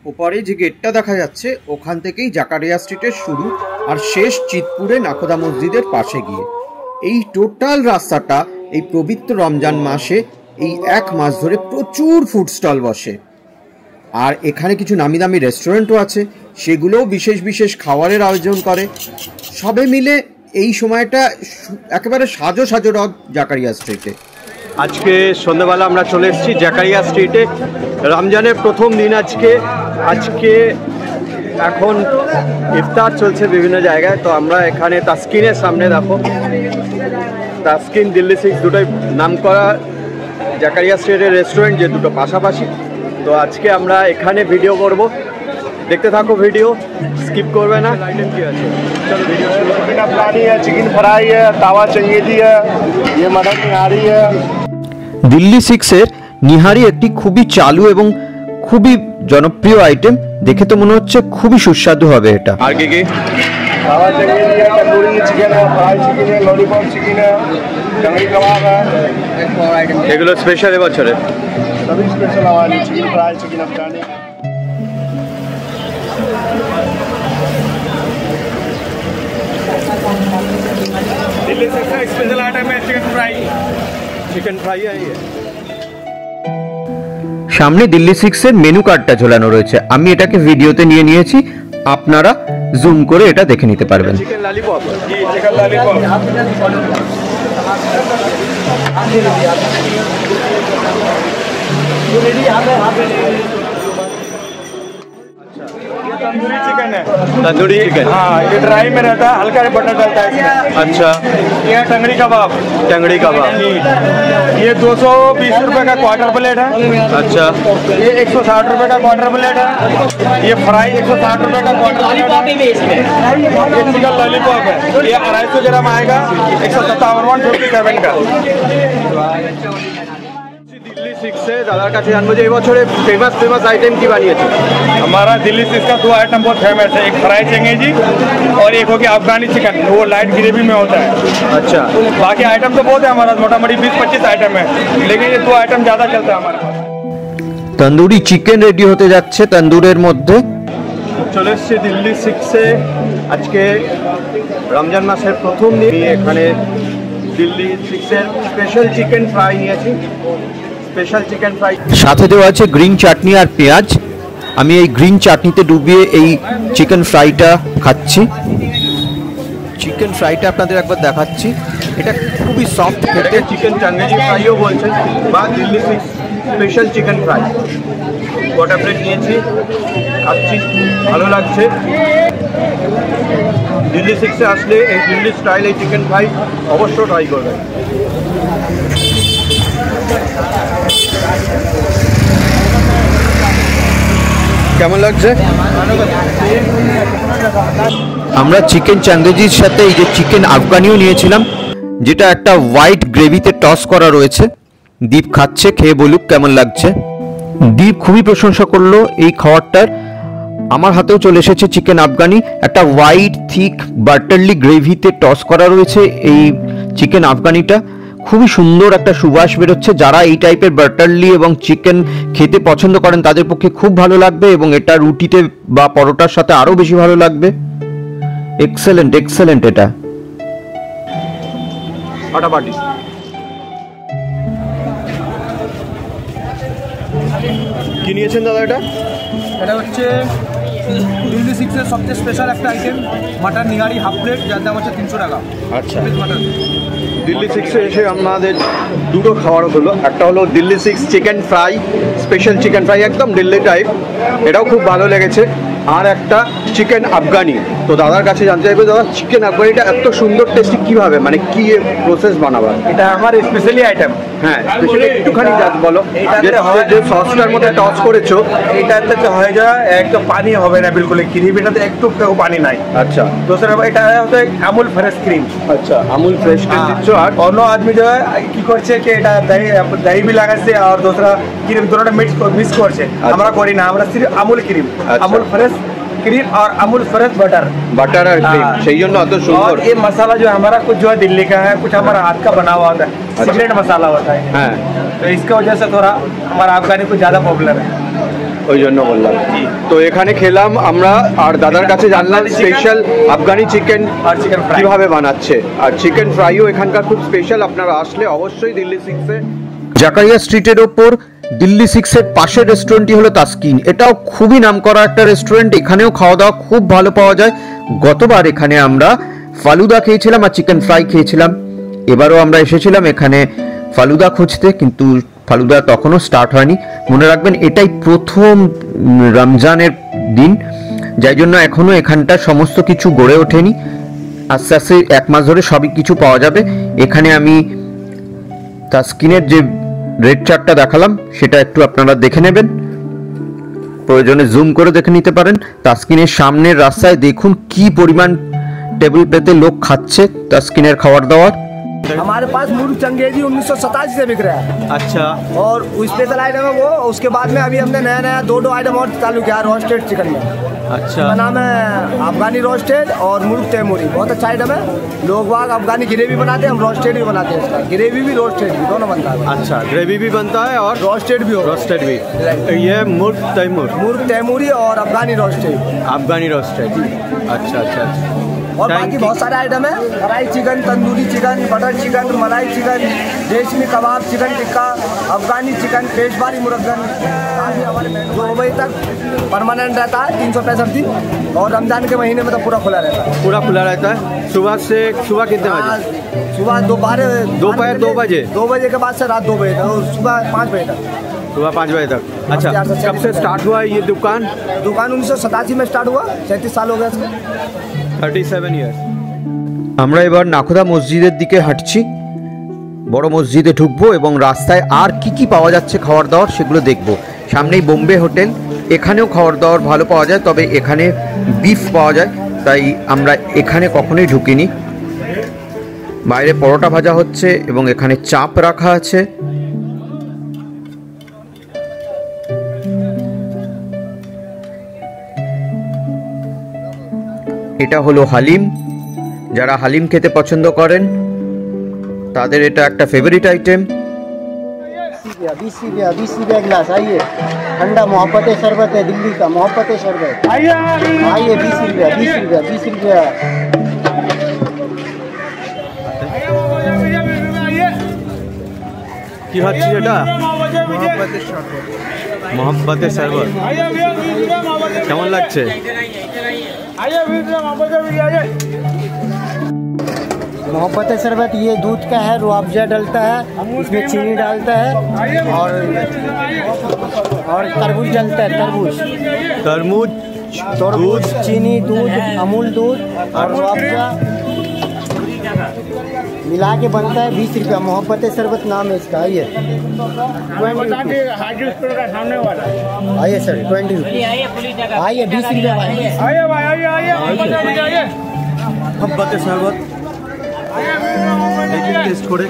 ওপারে যে গেটটা দেখা যাচ্ছে ওখান থেকেই জাকারিয়া স্ট্রিটের শুরু, আর শেষ চিতপুরে নাখোদা মসজিদের পাশে গিয়ে। এই টোটাল রাস্তাটা এই পবিত্র রমজান মাসে এই এক মাস ধরে প্রচুর ফুড স্টল বসে, আর এখানে কিছু নামি দামি রেস্টুরেন্টও আছে, সেগুলোও বিশেষ বিশেষ খাবারের আয়োজন করে। সবে মিলে এই সময়টা একেবারে সাজো সাজো রথ জাকারিয়া স্ট্রিটে। আজকে সন্ধ্যাবেলা আমরা চলে এসেছি জাকারিয়া স্ট্রিটে। রমজানের প্রথম দিন আজকে এখন ইফতার চলছে বিভিন্ন জায়গায়। তো আমরা এখানে তাসকিনের সামনে, দেখো তাসকিন দিল্লি 6 দুটোই নাম করা জাকারিয়া স্ট্রিটের রেস্টুরেন্ট, যে দুটো পাশাপাশি। তো আজকে আমরা এখানে ভিডিও করব, দেখতে থাকো ভিডিও, স্কিপ করবে না। আইটেম কি আছে চলো ভিডিও শুরু করি। अफगानी है, चिकन फ्राई है, तावा चंगेजी है, ये मटन निहारी है। দিল্লি 6-এর নিহারি একটি খুবই চালু এবং খুবই জনপ্রিয় আইটেম। দেখে তো মনে হচ্ছে খুবই সুস্বাদু হবে এটা। আর কি কি? तावा चंगेजी है, तंदूरी चिकन है, फ्राई चिकन है, लॉलीपॉप चिकन है, टंगड़ी कबाब है। এগুলো স্পেশাল এবছরে सभी स्पेशल हमारे चिकन फ्राई, चिकन अफगानी। दिल्ली 6 का स्पेशल आइटम है চিকেন ফ্রাই। সামনে দিল্লি 6-এর মেনু কার্ডটা ঝোলানো রয়েছে, আমি এটাকে ভিডিওতে নিয়ে নিয়েছি, আপনারা জুম করে এটা দেখে নিতে পারবেন। চিকেন ললিপপ, जी चिकन लॉलीपॉप। तंदूरी चिकन है। तंदूरी चिकन, हाँ ये ड्राई में रहता है, हल्का बटर डलता है इसमें। अच्छा। ये टंगड़ी कबाब। टंगड़ी कबाब, ये 220 रुपए का क्वार्टर प्लेट है। अच्छा। ये 160 रुपए का क्वार्टर प्लेट है। ये फ्राई 160 रुपए का क्वार्टर प्लेट है। ये चिकन लॉलीपॉप है, ये 250 ग्राम आएगा, 157 का। दिल्ली 6 দাদার কাছে জানবো যে এবছরে ফেমাস আইটেম কি বানিয়েছে। हमारा दिल्ली 6 का 2 आइटम बहुत फेमस है, एक फ्राई चंगेजी और एक हो गया अफगानी चिकन, वो लाइट ग्रेवी में होता है। अच्छा। बाकी आइटम तो बहुत है हमारा, मोटामोटी 20-25 आइटम है, लेकिन ये 2 आइटम ज़्यादा चलता है हमारा। তন্দুরি চিকেন রেডি হতে যাচ্ছে তন্দুরের মধ্যে। চলে এসেছি দিল্লি 6-এ, আজকে রমজান মাসের প্রথম দিন। এখানে দিল্লি 6-এর স্পেশাল চিকেন ফ্রাই নিয়েছি, স্পেশাল চিকেন ফ্রাই, সাথে দেওয়া আছে গ্রিন চাটনি আর পেঁয়াজ। আমি এই গ্রিন চাটনিতে ডুবিয়ে এই চিকেন ফ্রাইটা খাচ্ছি। চিকেন ফ্রাইটা আপনাদের একবার দেখাচ্ছি, এটা খুবই সফট খেতে। চিকেন চাঙ্গেজি ফ্রাইও বলছেন, বা দিল্লি 6 স্পেশাল চিকেন ফ্রাই। গোটা প্লেট নিয়েছি, খাচ্ছি, ভালো লাগছে। দিল্লি 6-এ আসলে এই দিল্লি স্টাইল এই চিকেন ফ্রাই অবশ্য ট্রাই করবেন। কেমন লাগছে? আমরা চিকেন চাঙ্গেজির সাথে এই যে চিকেন আফগানিও নিয়েছিলাম, যেটা একটা হোয়াইট গ্রেভিতে টস করা রয়েছে। দীপ খাচ্ছে, খেয়ে বলুক কেমন লাগছে। দীপ খুবই প্রশংসা করলো এই খাবারটার। আমার হাতেও চলে এসেছে চিকেন আফগানি, একটা হোয়াইট থিক বাটারলি গ্রেভিতে টস করা রয়েছে এই চিকেন আফগানিটা। খুবই সুন্দর একটা সুবাস বেরোচ্ছে। যারা এই টাইপের বাটারলি এবং চিকেন খেতে পছন্দ করেন তাদের পক্ষে খুব ভালো লাগবে, এবং এটা রুটিতে বা পরোটার সাথে আরো বেশি ভালো লাগবে। Excellent excellent. এটা ফাটাফাটি। কি নিয়েছেন দাদা এটা? এটা হচ্ছে দিল্লি 6-এর সবচেয়ে স্পেশাল একটা item, mutton nihari half plate, যার দাম হচ্ছে 300 টাকা। আচ্ছা। মাটন দিল্লি 6-এ এসে আমাদের দুটো খাবার হলো, একটা হলো Delhi 6 chicken fry, special chicken fry, একদম দিল্লি টাইপ, এটাও খুব ভালো লেগেছে। আর একটা চিকেন আফগানি। তো দাদার কাছে জানতে চাইবো, দাদা চিকেন আফগানিটা এত সুন্দর টেস্টি কিভাবে, মানে কি প্রসেস বানাবার? এটা আমার স্পেশালি আইটেম। হ্যাঁ, স্পেশালি একটুখানি বলো। যে সসটার মধ্যে টস করেছো, এটাতে তো হয়ে যায় একদম পানি হবে না, বিলকুল ক্রিমিটাতে একটু পানি নাই। আচ্ছা। दूसरा এটা হচ্ছে আমুল ফ্রেশ ক্রিম। আচ্ছা, আমুল ফ্রেশ ক্রিম দিচ্ছ। আর অন্য আদমি যে কি করছে কি এটা দহি भी লাগাচ্ছে আর दूसरा ক্রিম দুটোটা মিক্স করছে। আমরা করি না, আমরা সির্ফ Amul cream, Amul fresh cream और अमूल फ्रेश बटर और क्रीम, सही अत सुंदर। और ये मसाला जो हमारा कुछ जो है दिल्ली का है, कुछ हमारा हाथ का बना हुआ होता है, सीक्रेट मसाला होता है। हाँ। तो इसकी वजह से थोड़ा हमारा अफगानी कुछ ज़्यादा पॉपुलर है। ওই জন্য বললাম। তো এখানে খেলাম আমরা, আর দাদার কাছে জানলাম স্পেশাল আফগানি চিকেন আর চিকেন ফ্রাই কীভাবে বানাচ্ছে, আর চিকেন ফ্রাইও এখানকার খুব স্পেশাল। আপনারা আসলে অবশ্যই দিল্লি 6-এ, জাকারিয়া স্ট্রিটের ওপর দিল্লি 6-এর পাশের রেস্টুরেন্টটি হলো তাসকিন। এটাও খুবই নামকরা একটা রেস্টুরেন্ট, এখানেও খাওয়া দাওয়া খুব ভালো পাওয়া যায়। গতবার এখানে আমরা ফালুদা খেয়েছিলাম আর চিকেন ফ্রাই খেয়েছিলাম, এবারও আমরা এসেছিলাম এখানে ফালুদা খুঁজতে, কিন্তু ফালুদা তখনও স্টার্ট হয়নি। মনে রাখবেন এটাই প্রথম রমজানের দিন, যাই জন্য এখনও এখানটা সমস্ত কিছু গড়ে ওঠেনি। আস্তে আস্তে 1 মাস ধরে সবই কিছু পাওয়া যাবে। এখানে আমি তাসকিনের যে রেড চার্টটা দেখালাম সেটা একটু আপনারা দেখে নেবেন, প্রয়োজনে জুম করে দেখে নিতে পারেন। তাসকিনের সামনের রাস্তায় দেখুন কি পরিমাণ টেবিল পেতে লোক খাচ্ছে তাসকিনের খাবার দাবার। हमारे पास मुर्ग चंगेजी 1987 से बिक रहा है। अच्छा, और स्पेशल आइटम है वो। उसके बाद में अभी हमने नया 2 आइटम और चालू किया रोस्टेड चिकन में। अच्छा, उसका नाम है अफगानी रोस्टेड और मुर्ग तैमूरी। बहुत अच्छा आइटम है। लोग बाग अफगानी ग्रेवी बनाते हैं, हम रोस्टेड भी बनाते हैं। इसका ग्रेवी भी रोस्टेड भी दोनों बनता है। अच्छा, ग्रेवी भी बनता है और रोस्टेड भी हो, रोस्टेड भी। ये मुर्ग तैमूरी और अफगानी रोस्टेड, अफगानी रोस्टेड। अच्छा अच्छा अच्छा। और बाकी बहुत सारे आइटम है। Fry chicken, tandoori chicken, butter chicken, मलाई चिकन, रेशमी कबाब, चिकन टिक्का, अफगानी चिकन, पेशवारी मुरब्बन। अभी हमारे मेनू 2 बजे तक परमानेंट रहता है, 365 दिन। और रमजान के महीने में तो पूरा खुला रहता है। पूरा खुला रहता है। सुबह कितने बजे? सुबह दोपहर 2 बजे। 2 बजे के बाद से रात 2 बजे तक, और सुबह 5 बजे तक। सुबह 5 बजे तक। अच्छा, कब से स्टार्ट हुआ ये दुकान? 1987 में स्टार्ट हुआ, 37 साल हो गया इसको। 37 ইয়ার্স। আমরা এবার নাখোদা মসজিদের দিকে হাঁটছি, বড় মসজিদে ঢুকবো এবং রাস্তায় আর কি কি পাওয়া যাচ্ছে খাবার দাবার সেগুলো দেখবো। সামনেই বোম্বে হোটেল, এখানেও খাবার দাবার ভালো পাওয়া যায়, তবে এখানে বিফ পাওয়া যায়, তাই আমরা এখানে কখনোই ঢুকিনি। বাইরে পরোটা ভাজা হচ্ছে এবং এখানে চাপ রাখা আছে। এটা হলো হালিম, যারা হালিম খেতে পছন্দ করেন তাদের এটা একটা ফেভারিট आइटम। 20 रुपया गिलास। आइए, ठंडा मोहब्बत शरबत है, दिल्ली का मोहब्बत शरबत। आइए 20 रुपया। কি হচ্ছে এটা? মোহাম্মতের শরবত। কেমন লাগছে? मोहब्बत शरबत ये दूध का है, रुआबजा डलता है, इसमें चीनी डालता है और तरबूज डलता है। तरबूज, दूध, चीनी, दूध, अमूल दूध और रुआबजा मिला के बनता है। 20 रुपया मोहब्बत शरबत नाम है इसका। आइए 20 आइए सर 20 रुपये। आइए 20 रुपया। मोहब्बत शरबत টেস্ট করে।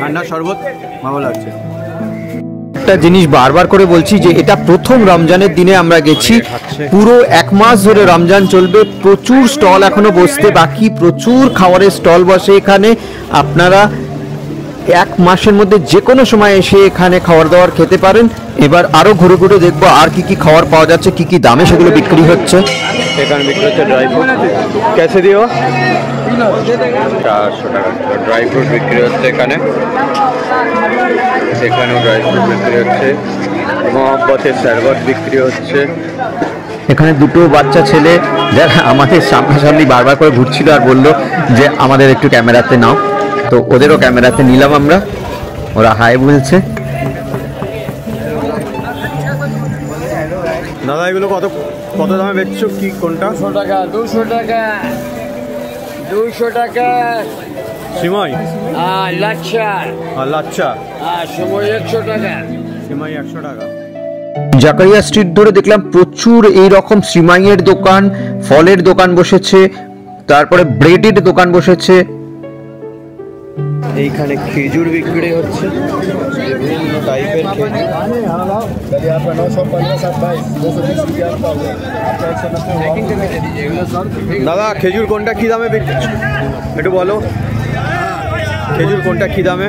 ঠান্ডা শরবত ভালো লাগছে। একটা জিনিস বারবার করে বলছি যে এটা প্রথম রমজানের দিনে আমরা গেছি, পুরো 1 মাস ধরে রমজান চলবে। প্রচুর স্টল এখনো বসতে বাকি, প্রচুর খাবারের স্টল বসে এখানে। আপনারা 1 মাসের মধ্যে যে কোনো সময় এসে এখানে খাবার দাবার খেতে পারেন। এবার আরো ঘুরে ঘুরে দেখবো আর কি কি খাবার পাওয়া যাচ্ছে, কি কি দামে সেগুলো বিক্রি হচ্ছে। এখানে বিক্রি হচ্ছে ড্রাই ফ্রুট। कैसे दियो? 400 টাকা ড্রাই ফ্রুট বিক্রি হচ্ছে এখানে। এখানেও ড্রাই ফ্রুট বিক্রি হচ্ছে, মোহাম্মতের শরবত বিক্রি হচ্ছে। এখানে দুটো বাচ্চা ছেলে যারা আমাদের সামনাসামনি বারবার করে ঘুরছিল আর বললো যে আমাদের একটু ক্যামেরাতে নাও, তো ওদেরও ক্যামেরাতে নিলাম আমরা। ওরা হাই বলছে। দাদা এগুলো কত দামে বেচছো? কি কোনটা? 200 টাকা 200 টাকা। সিমাই? লাচ্ছা। লাচ্ছা সময় 100 টাকা। সিমাই 100 টাকা। জাকারিয়া স্ট্রিট ধরে দেখলাম প্রচুর এই রকম সিমাইয়ের দোকান, ফলের দোকান বসেছে, তারপরে ব্রেডের দোকান বসেছে। এইখানে খেজুর বিক্রি হচ্ছে, বিভিন্ন টাইপের খেজুর। দাদা খেজুর কোনটা কি দামে বিক্রি একটু বলো? খেজুর কোনটা কী দামে?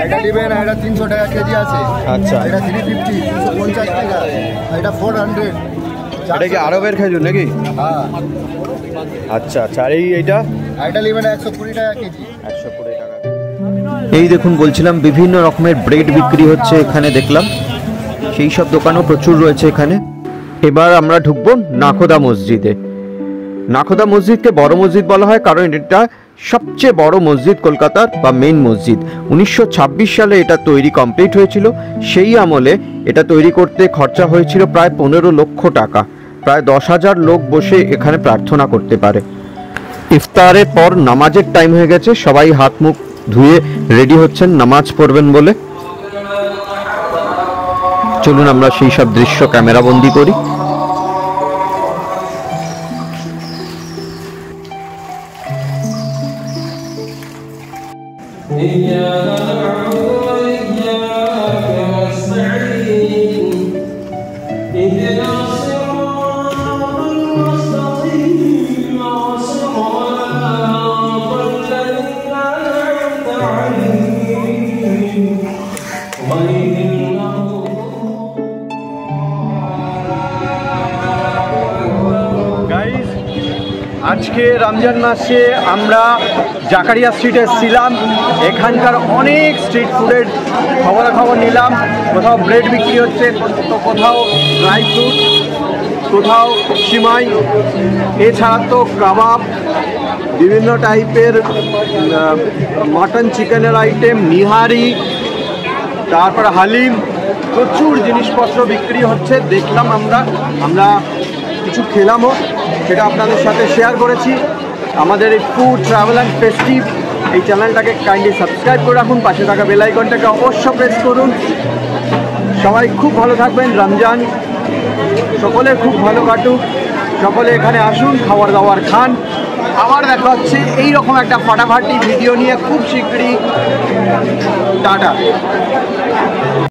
এটা নেবেন, এটা 300 টাকা কেজি আছে। আচ্ছা, এটা 350, 350 টাকা, এটা 400। এটা কি আরবের খেজুর নাকি? হ্যাঁ। আচ্ছা আচ্ছা, আর এইটা? এটা নেবেন 120 টাকা কেজি। 120 টাকা। এই দেখুন, বলছিলাম বিভিন্ন রকমের ব্রেড বিক্রি হচ্ছে এখানে, দেখলাম সেই সব দোকানও প্রচুর রয়েছে এখানে। এবার আমরা ঢুকবো নাখোদা মসজিদে। নাখোদা মসজিদকে বড় মসজিদ বলা হয় কারণ এটা সবচেয়ে বড় মসজিদ কলকাতার বা মেইন মসজিদ। 1926 সালে এটা তৈরি কমপ্লিট হয়েছিল। সেই আমলে এটা তৈরি করতে খরচা হয়েছিল প্রায় 15 লক্ষ টাকা। প্রায় 10,000 লোক বসে এখানে প্রার্থনা করতে পারে। ইফতারের পর নামাজের টাইম হয়ে গেছে, সবাই হাত মুখ ধুয়ে রেডি হচ্ছেন নামাজ পড়বেন বলে। চলুন আমরা সেই সব দৃশ্য ক্যামেরাবন্দি করি। গাইস, আজকে রমজান মাসে আমরা জাকারিয়া স্ট্রিটে ছিলাম। এখানকার অনেক স্ট্রিট ফুডের খবরাখবর নিলাম। কোথাও ব্রেড বিক্রি হচ্ছে, তো কোথাও ড্রাই ফ্রুট, কোথাও সিমাই, এছাড়া তো কাবাব, বিভিন্ন টাইপের মাটন চিকেনের আইটেম, নিহারি, তারপরে হালিম, প্রচুর জিনিসপত্র বিক্রি হচ্ছে। দেখলাম আমরা কিছু খেলামও, সেটা আপনাদের সাথে শেয়ার করেছি। আমাদের এই ফুড ট্রাভেল অ্যান্ড ফেস্টিভ এই চ্যানেলটাকে কাইন্ডলি সাবস্ক্রাইব করে রাখুন, পাশে থাকা বেল আইকনটাকে অবশ্য প্রেস করুন। সবাই খুব ভালো থাকবেন, রমজান সকলে খুব ভালো কাটুক, সকলে এখানে আসুন, খাবার দাবার খান। আবার দেখা হচ্ছে এইরকম একটা ফাটাফাটি ভিডিও নিয়ে খুব শীঘ্রই। টাটা।